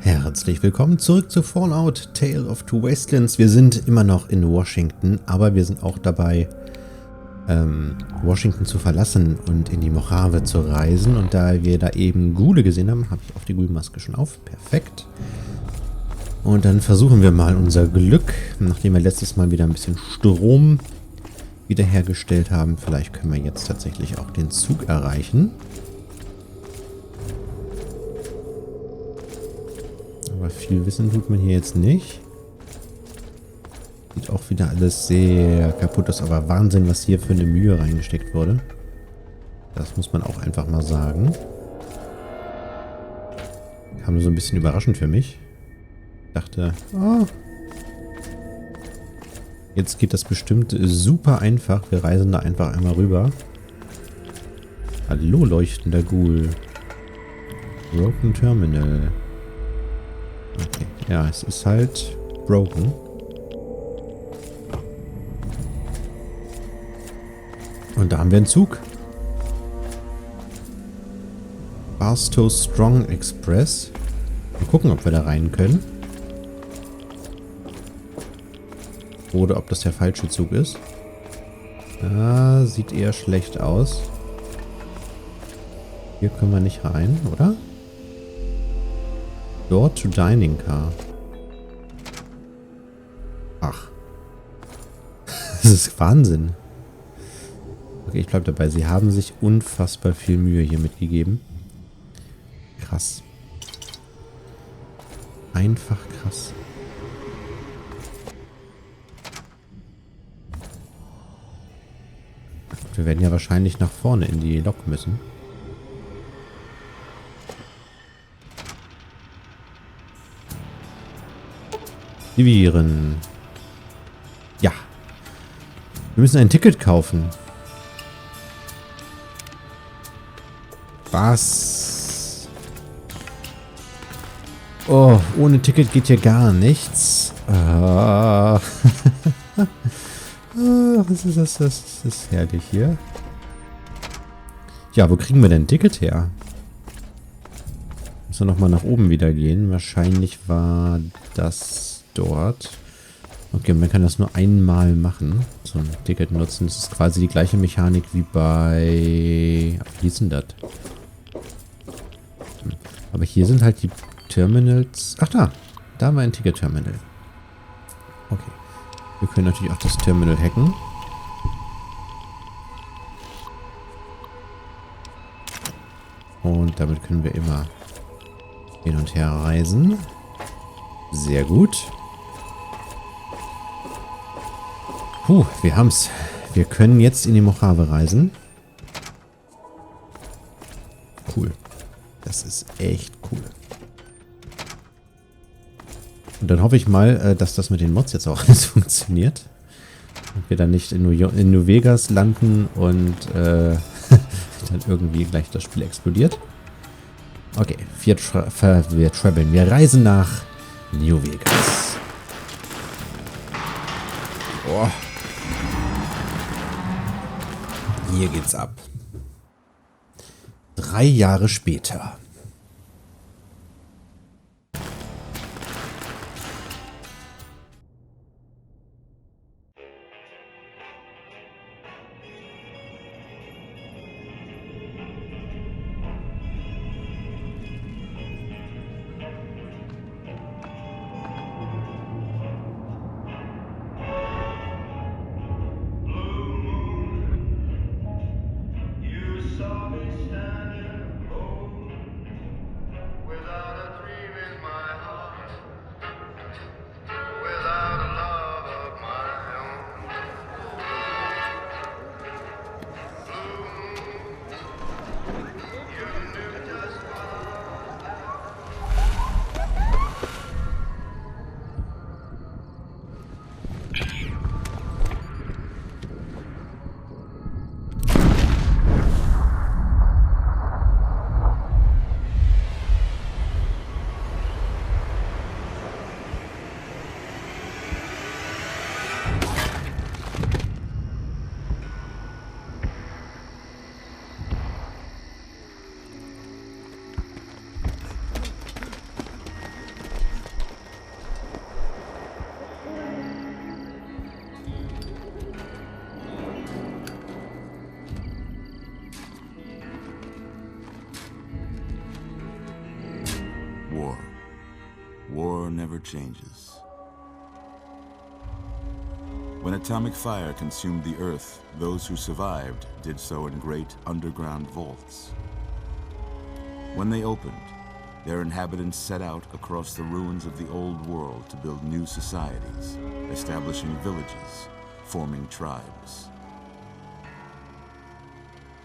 Herzlich willkommen zurück zu Fallout Tale of Two Wastelands. Wir sind immer noch in Washington, aber wir sind auch dabei, Washington zu verlassen und in die Mojave zu reisen. Und da wir da eben Ghule gesehen haben, habe ich auch die Ghule-Maske schon auf. Perfekt. Und dann versuchen wir mal unser Glück, nachdem wir letztes Mal wieder ein bisschen Strom wiederhergestellt haben. Vielleicht können wir jetzt tatsächlich auch den Zug erreichen. Aber viel wissen tut man hier jetzt nicht. Sieht auch wieder alles sehr kaputt aus, aber Wahnsinn, was hier für eine Mühe reingesteckt wurde. Das muss man auch einfach mal sagen. Kam so ein bisschen überraschend für mich. Ich dachte, oh, jetzt geht das bestimmt super einfach. Wir reisen da einfach einmal rüber. Hallo, leuchtender Ghoul. Broken Terminal. Okay, ja, es ist halt broken. Und da haben wir einen Zug. Barstow Strong Express. Mal gucken, ob wir da rein können. Oder ob das der falsche Zug ist. Ah, sieht eher schlecht aus. Hier können wir nicht rein, oder? Door to Dining Car. Ach. Das ist Wahnsinn. Okay, ich bleibe dabei. Sie haben sich unfassbar viel Mühe hier mitgegeben. Krass. Einfach krass. Wir werden ja wahrscheinlich nach vorne in die Lok müssen. Aktivieren. Ja. Wir müssen ein Ticket kaufen. Was? Oh, ohne Ticket geht hier gar nichts. Ah. Was ist das? Das ist herrlich hier. Ja, wo kriegen wir denn ein Ticket her? Müssen wir nochmal nach oben wieder gehen. Wahrscheinlich war das dort. Okay, man kann das nur einmal machen. So ein Ticket nutzen. Das ist quasi die gleiche Mechanik wie bei... Wie hieß denn das? Aber hier sind halt die Terminals... Ach da! Da haben wir ein Ticket-Terminal. Okay. Wir können natürlich auch das Terminal hacken. Und damit können wir immer hin und her reisen. Sehr gut. Puh, wir haben's. Wir können jetzt in die Mojave reisen. Cool. Das ist echt cool. Und dann hoffe ich mal, dass das mit den Mods jetzt auch alles funktioniert. Und wir dann nicht in New Vegas landen und dann irgendwie gleich das Spiel explodiert. Okay, wir traveln. Wir reisen nach New Vegas. Oh. Hier geht's ab. 3 Jahre später. War. War never changes. When atomic fire consumed the Earth, those who survived did so in great underground vaults. When they opened, their inhabitants set out across the ruins of the old world to build new societies, establishing villages, forming tribes.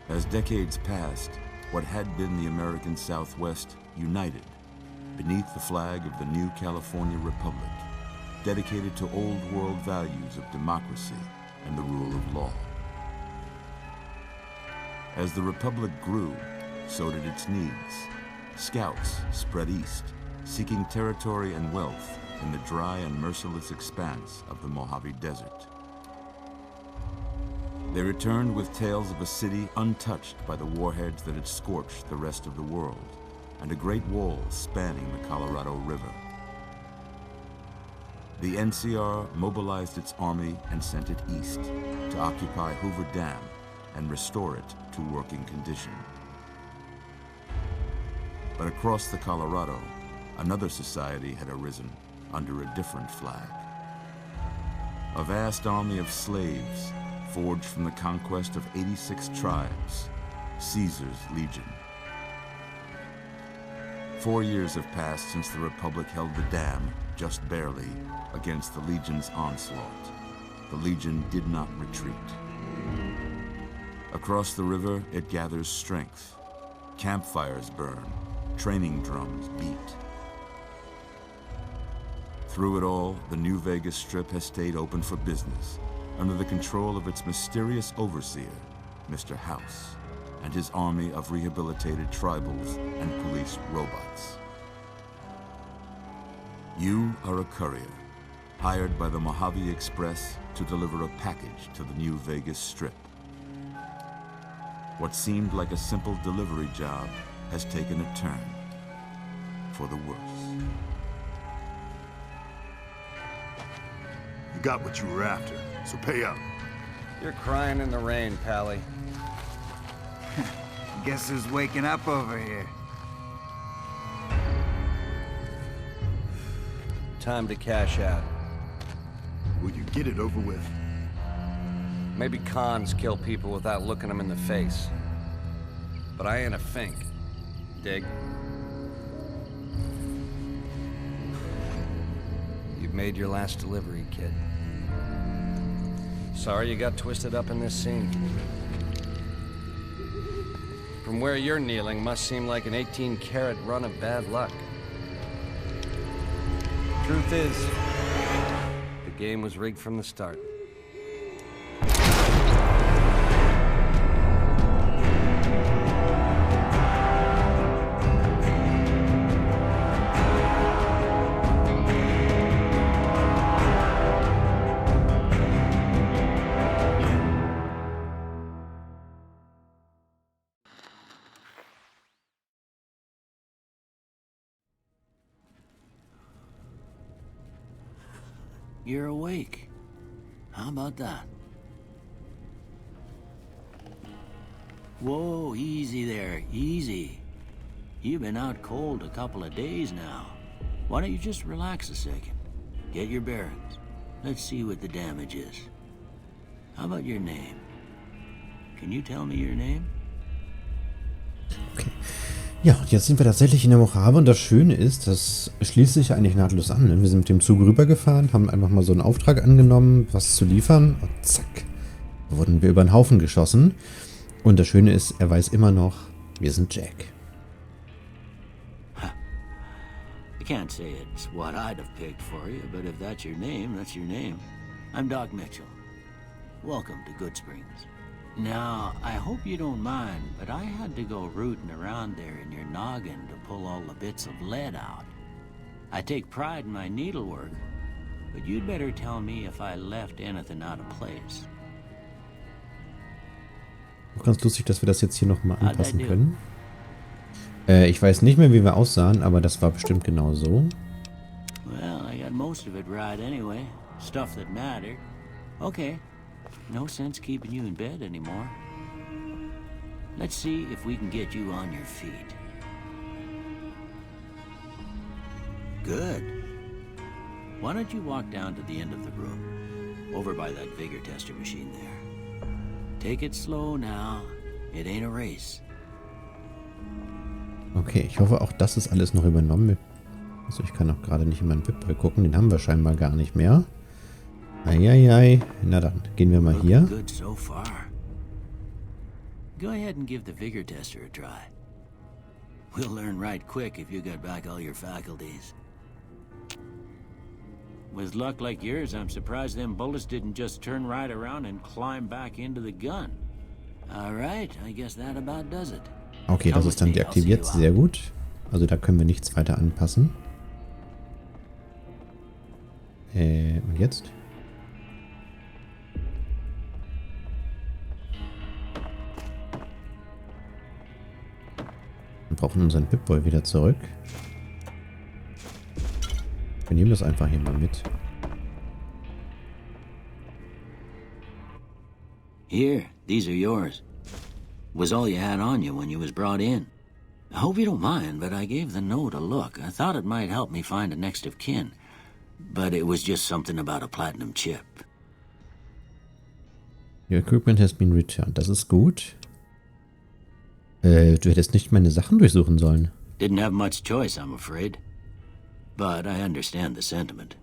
As decades passed, what had been the American Southwest united beneath the flag of the new California Republic, dedicated to old world values of democracy and the rule of law. As the Republic grew, so did its needs. Scouts spread east, seeking territory and wealth in the dry and merciless expanse of the Mojave Desert. They returned with tales of a city untouched by the warheads that had scorched the rest of the world, and a great wall spanning the Colorado River. The NCR mobilized its army and sent it east to occupy Hoover Dam and restore it to working condition. But across the Colorado, another society had arisen under a different flag. A vast army of slaves forged from the conquest of 86 tribes, Caesar's Legion. 4 years have passed since the Republic held the dam, just barely, against the Legion's onslaught. The Legion did not retreat. Across the river, it gathers strength. Campfires burn, training drums beat. Through it all, the New Vegas Strip has stayed open for business, under the control of its mysterious overseer, Mr. House, and his army of rehabilitated tribals and police robots. You are a courier, hired by the Mojave Express to deliver a package to the New Vegas Strip. What seemed like a simple delivery job has taken a turn for the worse. You got what you were after, so pay up. You're crying in the rain, Pally. Guess who's waking up over here? Time to cash out. Will you get it over with? Maybe cons kill people without looking them in the face. But I ain't a fink. Dig? You've made your last delivery, kid. Sorry you got twisted up in this scene. From where you're kneeling must seem like an 18-carat run of bad luck. Truth is, the game was rigged from the start. You're awake. How about that? Whoa, easy there, easy. You've been out cold a couple of days now. Why don't you just relax a second? Get your bearings. Let's see what the damage is. How about your name? Can you tell me your name? Okay. Ja, und jetzt sind wir tatsächlich in der Mojave und das Schöne ist, das schließt sich eigentlich nahtlos an. Ne? Wir sind mit dem Zug rübergefahren, haben einfach mal so einen Auftrag angenommen, was zu liefern und zack, wurden wir über den Haufen geschossen. Und das Schöne ist, er weiß immer noch, wir sind Jack. I can't say it's what I'd have picked for you, but if that's your name, that's your name. I'm Doc Mitchell. Welcome to Good Springs. Now, I hope you don't mind, but I had to go rooting around there in your noggin to pull all the bits of lead out. I take pride in my needlework, but you'd better tell me if I left anything out of place. Auch ganz lustig, dass wir das jetzt hier nochmal anpassen können. Ich weiß nicht mehr, wie wir aussahen, aber das war bestimmt genau so. Well, I got most of it right anyway. Stuff that mattered. Okay. No sense keeping you in bed anymore. Let's see if we can get you on your feet. Good. Why don't you walk down to the end of the room, over by that vigor tester machine there. Take it slow now. It ain't a race. Okay, ich hoffe auch, das ist alles noch übernommen. Also ich kann auch gerade nicht in meinen Pip-Boy gucken. Den haben wir scheinbar gar nicht mehr. Eieiei. Na dann, gehen wir mal hier. Good so far. Go ahead and give the vigor tester a try. We'll learn right quick if you got back all your faculties. With luck like yours, I'm surprised them bullets didn't just turn right around and climb back into the gun. All right, I guess that about does it. Okay, das ist dann deaktiviert. Sehr gut. Also da können wir nichts weiter anpassen. Und jetzt? Wir brauchen unseren Pip-Boy wieder zurück. Wir nehmen das einfach hier mal mit. Here, these are yours. Was all you had on you when you was brought in. I hope you don't mind, but I gave the note a look. I thought it might help me find a next of kin. But it was just something about a platinum chip. Your equipment has been returned. Das ist gut. Du hättest nicht meine Sachen durchsuchen sollen. Didn't have much choice, I'm afraid. But I understand the sentiment.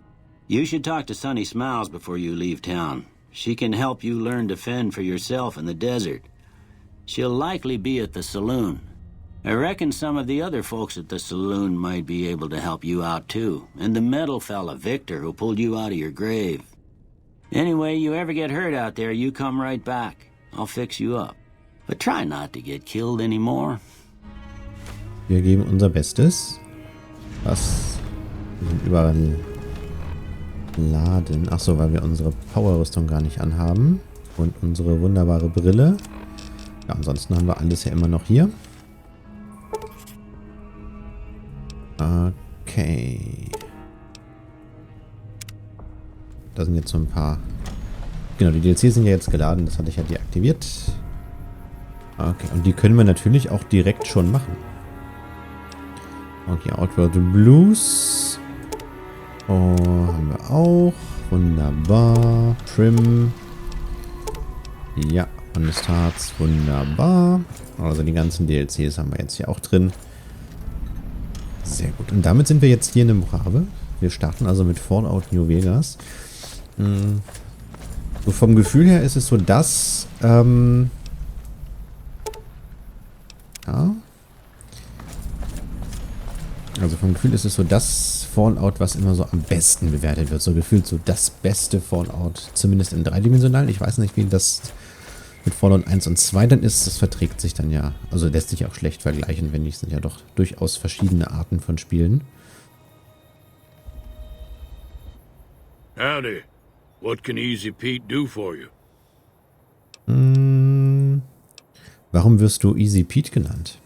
You should talk to Sunny Smiles before you leave town. She can help you learn to fend for yourself in the desert. She'll likely be at the saloon. I reckon some of the other folks at the saloon might be able to help you out too. And the metal fella, Victor, who pulled you out of your grave. Anyway, you ever get hurt out there, you come right back. I'll fix you up. But try not to get killed anymore. Wir geben unser Bestes. Was? Wir sind überall laden. Achso, weil wir unsere Powerrüstung gar nicht anhaben. Und unsere wunderbare Brille. Ja, ansonsten haben wir alles ja immer noch hier. Okay. Da sind jetzt so ein paar... Genau, die DLCs sind ja jetzt geladen. Das hatte ich ja deaktiviert. Okay, und die können wir natürlich auch direkt schon machen. Okay, Outworld Blues. Oh, haben wir auch. Wunderbar. Trim. Ja, Honest Hearts. Wunderbar. Also die ganzen DLCs haben wir jetzt hier auch drin. Sehr gut. Und damit sind wir jetzt hier in der Mojave. Wir starten also mit Fallout New Vegas. So vom Gefühl her ist es so, dass... ja. Also vom Gefühl ist es so das Fallout, was immer so am besten bewertet wird. So gefühlt so das beste Fallout. Zumindest im dreidimensionalen. Ich weiß nicht, wie das mit Fallout 1 und 2 dann ist. Das verträgt sich dann ja. Also lässt sich auch schlecht vergleichen, wenn nicht. Sind ja doch durchaus verschiedene Arten von Spielen. Howdy. What can Easy Pete do for you? Warum wirst du Easy Pete genannt?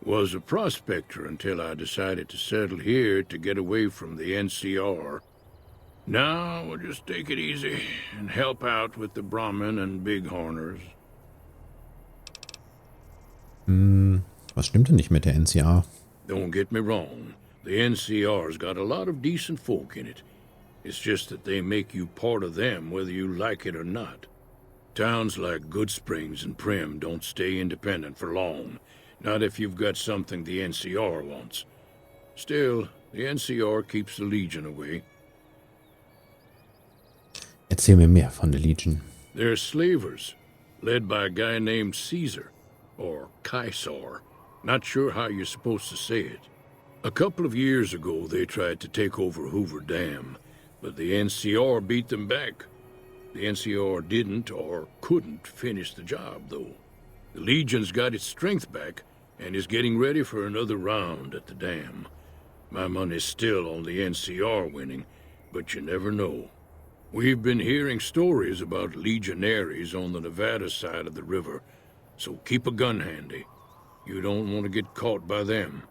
Was a prospector until I decided to settle here to get away from the NCR. Now we'll just take it easy and help out with the Brahmin and Bighorners. Was stimmt denn nicht mit der NCR? Don't get me wrong. The NCR's got a lot of decent folk in it. It's just that they make you part of them whether you like it or not. Towns like Goodsprings and Prim don't stay independent for long. Not if you've got something the NCR wants. Still, the NCR keeps the Legion away. Erzähl mir mehr von der Legion. They're slavers, led by a guy named Caesar, or Caesar. Not sure how you're supposed to say it. A couple of years ago, they tried to take over Hoover Dam, but the NCR beat them back. The NCR didn't or couldn't finish the job, though. The Legion's got its strength back and is getting ready for another round at the dam. My money's still on the NCR winning, but you never know. We've been hearing stories about legionaries on the Nevada side of the river, so keep a gun handy. You don't want to get caught by them.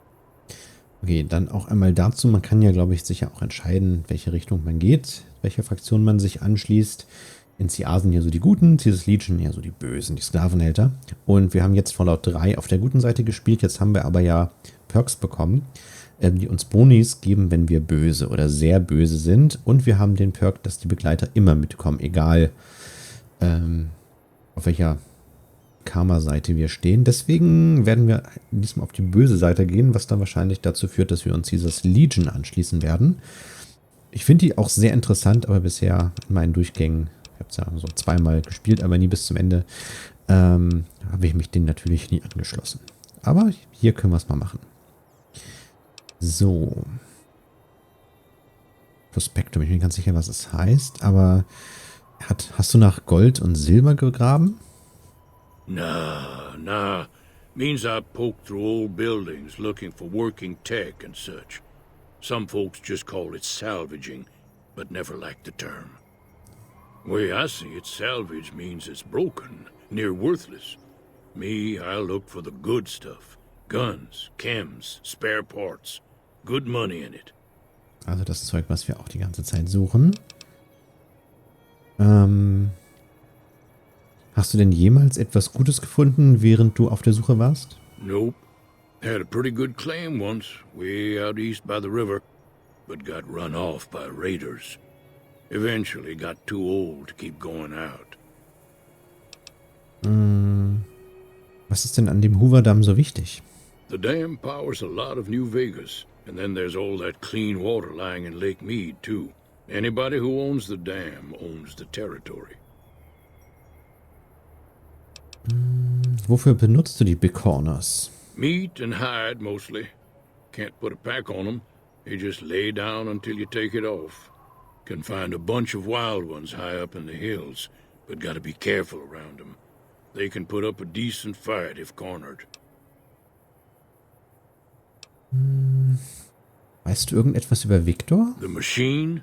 Okay, dann auch einmal dazu, man kann ja, glaube ich, sicher auch entscheiden, welche Richtung man geht, welche Fraktion man sich anschließt. NCA sind hier so die Guten, dieses Legion eher so die Bösen, die Sklavenhälter. Und wir haben jetzt Fallout 3 auf der guten Seite gespielt. Jetzt haben wir aber ja Perks bekommen, die uns Bonis geben, wenn wir böse oder sehr böse sind. Und wir haben den Perk, dass die Begleiter immer mitkommen, egal auf welcher Karma-Seite wir stehen. Deswegen werden wir diesmal auf die böse Seite gehen, was dann wahrscheinlich dazu führt, dass wir uns dieses Legion anschließen werden. Ich finde die auch sehr interessant, aber bisher in meinen Durchgängen, ich habe es ja so zweimal gespielt, aber nie bis zum Ende, habe ich mich denen natürlich nie angeschlossen. Aber hier können wir es mal machen. So. Prospektum, ich bin nicht ganz sicher, was es heißt, aber hast du nach Gold und Silber gegraben? Nah. Means I poked through old buildings looking for working tech and such. Some folks just call it salvaging, but never liked the term. Way I see it, salvage means it's broken, near worthless. Me, I look for the good stuff. Guns, chems, spare parts. Good money in it. Also das Zeug, was wir auch die ganze Zeit suchen. Hast du denn jemals etwas Gutes gefunden, während du auf der Suche warst? Nope. Had a pretty good claim once, way out east by the river, but got run off by raiders. Eventually got too old to keep going out. Was ist denn an dem Hoover-Damm so wichtig? The dam powers a lot of New Vegas, and then there's all that clean water lying in Lake Mead, too. Anybody who owns the dam owns the territory. Wofür benutzt du die Big Corners? Meat and hide, mostly. Can't put a pack on them. You just lay down until you take it off. Can find a bunch of wild ones high up in the hills, but gotta be careful around them. They can put up a decent fight if cornered. Weißt du irgendetwas über Victor? The machine?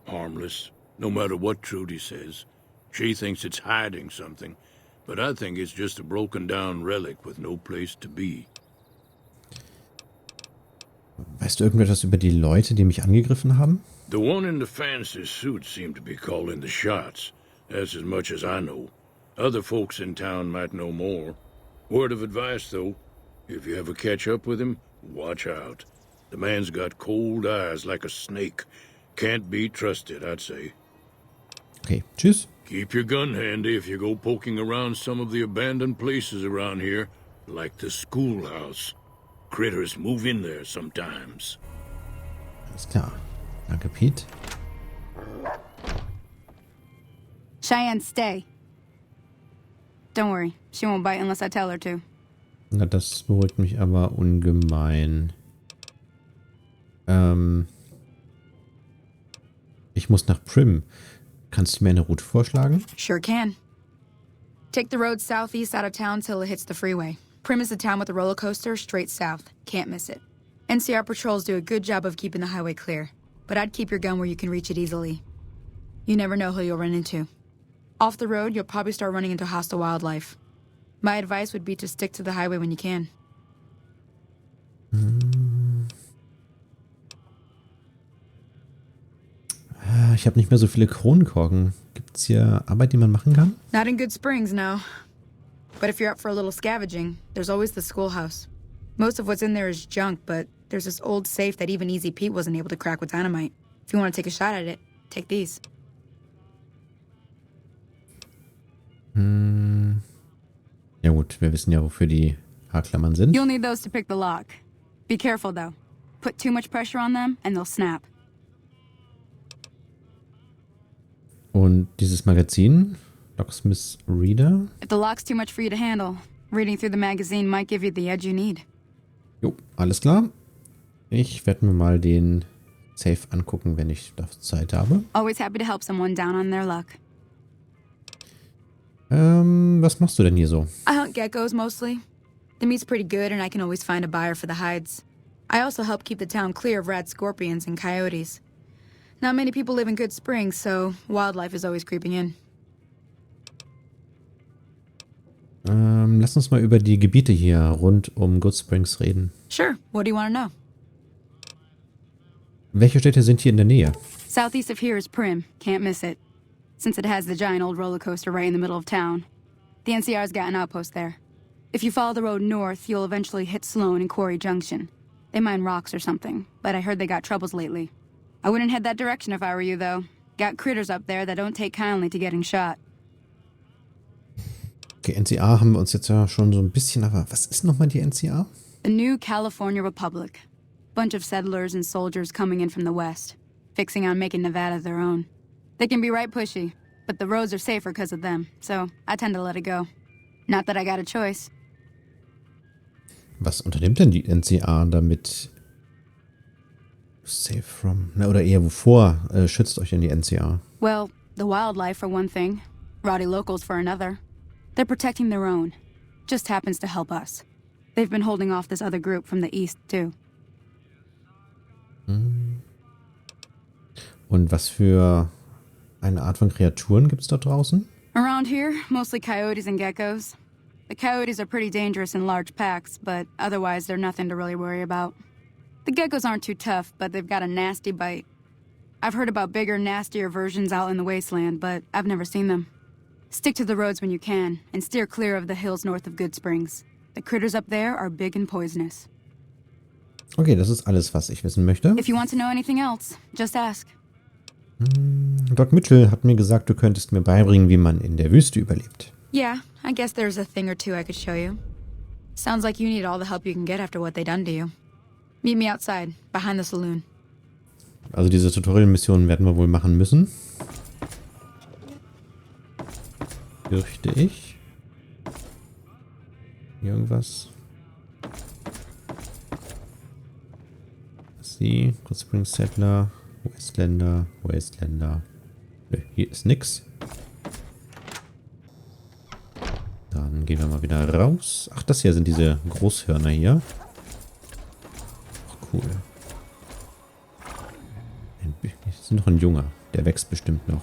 Harmless, no matter what Trudy says. She thinks it's hiding something, but I think it's just a broken down relic with no place to be. Weißt du irgendetwas über die Leute, die mich angegriffen haben? The one in the fancy suit seemed to be calling the shots. That's as much as I know. Other folks in town might know more. Word of advice, though. If you ever catch up with him, watch out. The man's got cold eyes like a snake. Can't be trusted, I'd say. Okay, tschüss. Keep your gun handy if you go poking around some of the abandoned places around here, like the schoolhouse. Critters move in there sometimes. Alles klar. Danke, Pete. Cheyenne, stay. Don't worry, she won't bite unless I tell her to. Na, das beruhigt mich aber ungemein. Ich muss nach Prim. Kannst du mir eine Route vorschlagen? Sure can. Take the road southeast out of town till it hits the freeway. Prim is the town with the roller coaster straight south. Can't miss it. NCR patrols do a good job of keeping the highway clear, but I'd keep your gun where you can reach it easily. You never know who you'll run into. Off the road, you'll probably start running into hostile wildlife. My advice would be to stick to the highway when you can. Ich habe nicht mehr so viele Kronkorken. Gibt es hier Arbeit, die man machen kann? Not in Good Springs, no. But if you're up for a little scavenging, there's always the schoolhouse. Most of what's in there is junk, but there's this old safe that even Easy Pete wasn't able to crack with dynamite. If you want to take a shot at it, take these. Ja gut, wir wissen ja, wofür die Haarklammern sind. You'll need those to pick the lock. Be careful, though. Put too much pressure on them, and they'll snap. Und dieses Magazin, Locksmith Reader. If the lock's too much for you to handle, reading through the magazine might give you the edge you need. Jo, alles klar. Ich werde mir mal den Safe angucken, wenn ich dafür Zeit habe. Always happy to help someone down on their luck. Was machst du denn hier so? I hunt geckos mostly. The meat's pretty good and I can always find a buyer for the hides. I also help keep the town clear of rat scorpions and coyotes. Not many people live in Good Springs, so wildlife is always creeping in. Lass uns mal über die Gebiete hier rund um Good Springs reden. Sure, what do you want to know? Welche Städte sind hier in der Nähe? Southeast of here is Prim, can't miss it. since it has the giant old roller coaster right in the middle of town. The NCR's got an outpost there. If you follow the road north, you'll eventually hit Sloan and Quarry Junction. They mine rocks or something, but I heard they got troubles lately. I wouldn't head that direction if I were you, though. Got critters up there that don't take kindly to getting shot. Okay, NCR haben wir uns jetzt ja schon so ein bisschen, aber was ist nochmal die NCR? The New California Republic. Bunch of settlers and soldiers coming in from the west, fixing on making Nevada their own. They can be right pushy, but the roads are safer because of them, so I tend to let it go. Not that I got a choice. Was unternimmt denn die NCR damit? Safe from... Na, oder eher wovor schützt euch denn die NCR? Well, the wildlife for one thing. Rowdy locals for another. They're protecting their own. Just happens to help us. They've been holding off this other group from the east, too. Und was für eine Art von Kreaturen gibt's da draußen? Around here, mostly coyotes and geckos. The coyotes are pretty dangerous in large packs, but otherwise they're nothing to really worry about. The geckos aren't too tough, but they've got a nasty bite. I've heard about bigger, nastier versions out in the Wasteland, but I've never seen them. Stick to the roads when you can, and steer clear of the hills north of Good Springs. The critters up there are big and poisonous. Okay, das ist alles, was ich wissen möchte. If you want to know anything else, just ask. Doc Mitchell hat mir gesagt, du könntest mir beibringen, wie man in der Wüste überlebt. Yeah, I guess there's a thing or two I could show you. Sounds like you need all the help you can get after what they done to you. Meet me outside, behind the saloon. Also diese Tutorial-Missionen werden wir wohl machen müssen. Fürchte ich. Irgendwas. Sie, Good Springs Settler, Wastelander. Nö, hier ist nix. Dann gehen wir mal wieder raus. Ach, das hier sind diese Großhörner hier. Ach, cool. Das ist noch ein Junger. Der wächst bestimmt noch.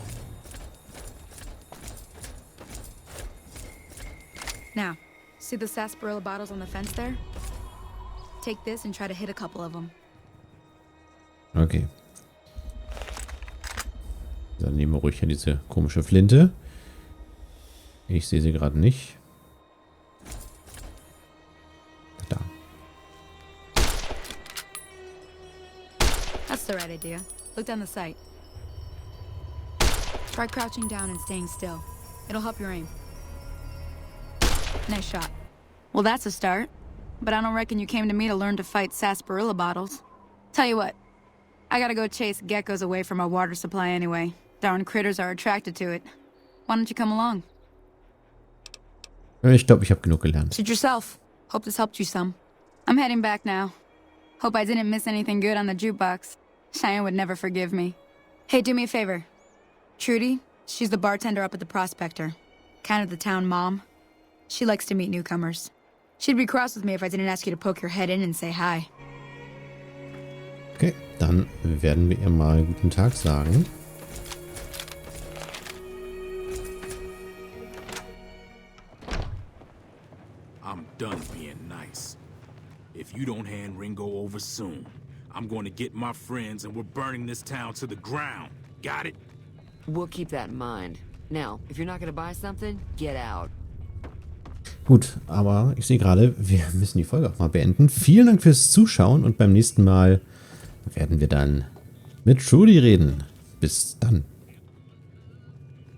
Now, see the sarsaparilla bottles on the fence there? Take this and try to hit a couple of them. Okay. Dann nehmen wir ruhig hier diese komische Flinte. Ich sehe sie gerade nicht. Da. That's the right idea. Look down the sight. Try crouching down and staying still. It'll help your aim. Nice shot. Well, that's a start. But I don't reckon you came to me to learn to fight sarsaparilla bottles. Tell you what. I gotta go chase geckos away from our water supply anyway. Darn critters are attracted to it. Why don't you come along? Ich glaube, ich habe genug gelernt. Suit yourself. Hope this helped you some. I'm heading back now. Hope I didn't miss anything good on the jukebox. Cheyenne would never forgive me. Hey, do me a favor. Trudy, she's the bartender up at the Prospector. Kind of the town mom. She likes to meet newcomers. She'd be cross with me if I didn't ask you to poke your head in and say hi. Okay, dann werden wir ihr mal guten Tag sagen. I'm done being nice. If you don't hand Ringo over soon, I'm going to get my friends and we're burning this town to the ground. Got it? We'll keep that in mind. Now, if you're not going to buy something, get out. Gut, aber ich sehe gerade, wir müssen die Folge auch mal beenden. Vielen Dank fürs Zuschauen und beim nächsten Mal werden wir dann mit Trudy reden. Bis dann.